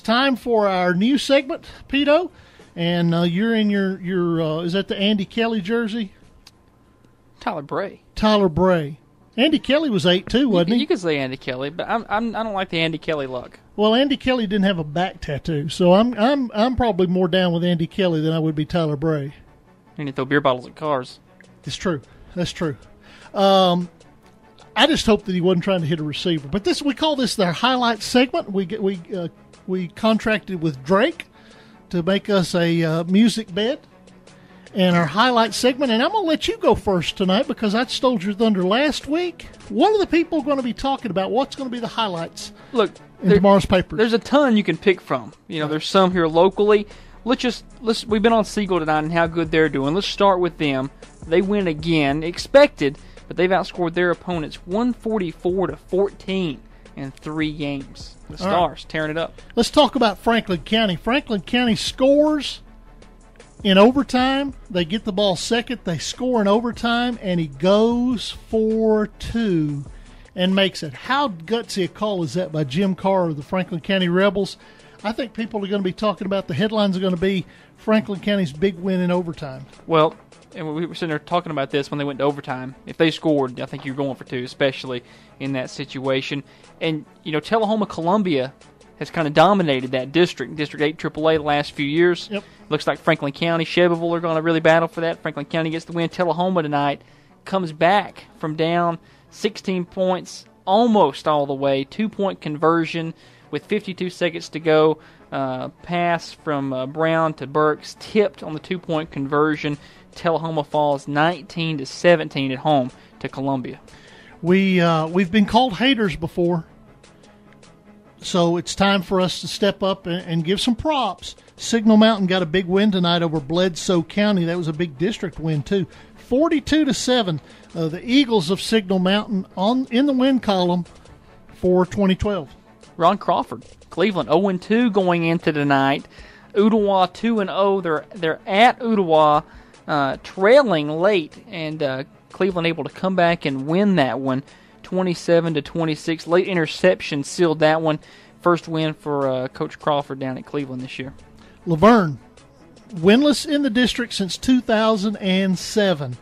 it's time for our new segment, Pito. And you're in your is that the Andy Kelly jersey? Tyler Bray. Tyler Bray. Andy Kelly was 8 too, wasn't he? You could say Andy Kelly, but I don't like the Andy Kelly look. Well, Andy Kelly didn't have a back tattoo, so I'm probably more down with Andy Kelly than I would be Tyler Bray. And you throw beer bottles at cars. It's true. That's true. I just hope that he wasn't trying to hit a receiver. But we call this their highlight segment. We contracted with Drake to make us a music bed and our highlight segment. And I'm going to let you go first tonight because I stole your thunder last week. What are the people going to be talking about? What's going to be the highlights? Look, in tomorrow's papers. There's a ton you can pick from. There's some here locally. We've been on Siegel tonight and how good they're doing. Let's start with them. They win again, expected, but they've outscored their opponents 144-14 in 3 games. The Stars tearing it up. Let's talk about Franklin County. Franklin County scores in overtime. They get the ball second. They score in overtime, and he goes for 2 and makes it. How gutsy a call is that by Jim Carr of the Franklin County Rebels? I think people are going to be talking about the headlines are going to be Franklin County's big win in overtime. Well, and we were sitting there talking about this when they went to overtime. If they scored, I think you're going for 2, especially in that situation. And, Tullahoma Columbia has kind of dominated that district, District 8 AAA the last few years. Yep. Looks like Franklin County, Shelbyville are going to really battle for that. Franklin County gets the win. Tullahoma tonight comes back from down 16 points almost all the way, 2-point conversion with 52 seconds to go. Pass from Brown to Burks, tipped on the 2-point conversion. Tullahoma falls 19-17 at home to Columbia. We've been called haters before, so it's time for us to step up and give some props. Signal Mountain got a big win tonight over Bledsoe County. That was a big district win too, 42-7. The Eagles of Signal Mountain in the win column for 2012. Ron Crawford, Cleveland 0-2 going into tonight. Ooltewah 2-0. They're at Ooltewah, trailing late, and Cleveland able to come back and win that one, 27-26. Late interception sealed that one. First win for Coach Crawford down at Cleveland this year. Laverne, winless in the district since 2007.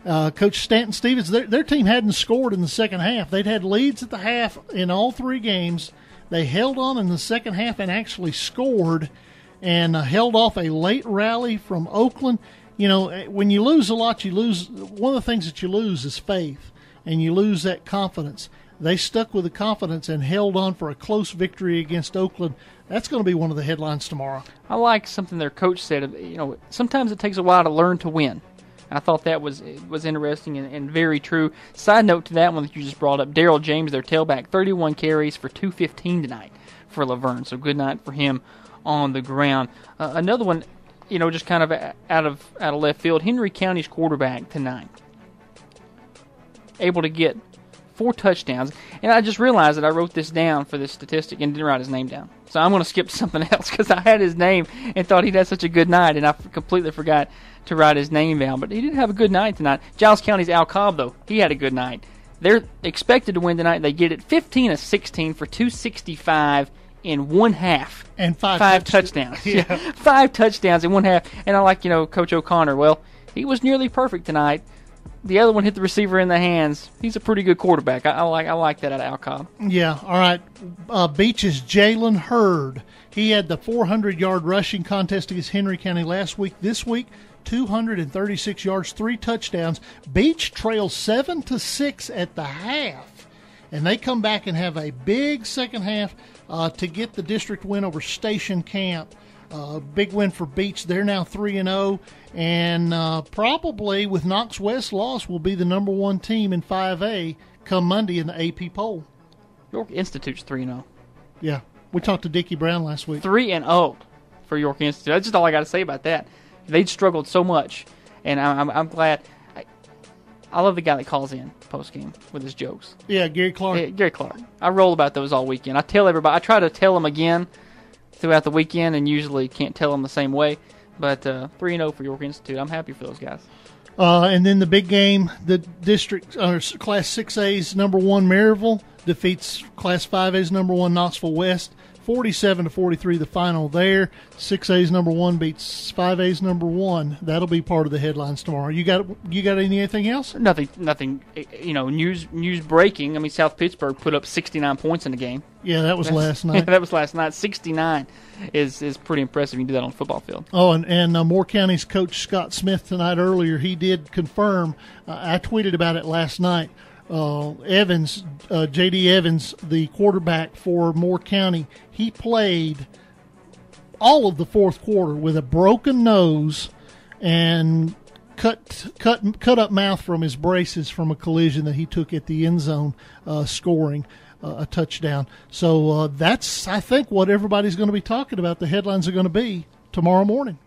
Coach Stanton Stevens, their team hadn't scored in the second half. They'd had leads at the half in all 3 games. They held on in the second half and actually scored and held off a late rally from Oakland. When you lose a lot, you lose. One of the things that you lose is faith, and you lose that confidence. They stuck with the confidence and held on for a close victory against Oakland. That's going to be one of the headlines tomorrow. I like something their coach said. Sometimes it takes a while to learn to win. I thought that was interesting and very true. Side note to that one that you just brought up, Daryl James, their tailback, 31 carries for 215 tonight for Laverne. So good night for him on the ground. Another one, just kind of out of left field. Henry County's quarterback tonight, able to get 4 touchdowns. And I just realized that I wrote this down for this statistic and didn't write his name down. So I'm going to skip to something else because I had his name and thought he'd had such a good night, and I completely forgot to write his name down. But he did have a good night tonight. Giles County's Al Cobb, though, he had a good night. They're expected to win tonight. They get it 15-16 for 265 in one half. And 5 touchdowns. Yeah. 5 touchdowns in one half. And I like, Coach O'Connor. Well, he was nearly perfect tonight. The other one hit the receiver in the hands. He's a pretty good quarterback. I like that out of Al Cobb. Yeah, all right. Beach's Jalen Hurd. He had the 400-yard rushing contest against Henry County last week. This week, 236 yards, 3 touchdowns. Beach trails 7-6 at the half, and they come back and have a big second half to get the district win over Station Camp. Big win for Beach. They're now 3-0, and probably with Knox West loss will be the number 1 team in 5A come Monday in the AP poll. York Institute's 3-0. Yeah, we talked to Dickie Brown last week. 3-0 for York Institute. That's just all I got to say about that. They'd struggled so much, and I'm glad. I love the guy that calls in post-game with his jokes. Yeah, Gary Clark. Yeah, Gary Clark. I roll about those all weekend. I tell everybody. I try to tell them again throughout the weekend, and usually can't tell them the same way. But 3-0 for York Institute. I'm happy for those guys. And then the big game, the district Class 6A's number 1 Maryville defeats Class 5A's number 1 Knoxville West 47-43 the final there. 6A's number 1 beats 5A's number 1. That'll be part of the headlines tomorrow. You got anything else? Nothing. News breaking. I mean, South Pittsburgh put up 69 points in the game. Yeah, that was last night. That was last night. 69 is pretty impressive. You can do that on a football field. Oh, and Moore County's coach Scott Smith tonight earlier, he did confirm. I tweeted about it last night. J.D. Evans, the quarterback for Moore County, he played all of the fourth quarter with a broken nose and cut up mouth from his braces from a collision that he took at the end zone, scoring a touchdown. So that's, I think, what everybody's going to be talking about. The headlines are going to be tomorrow morning.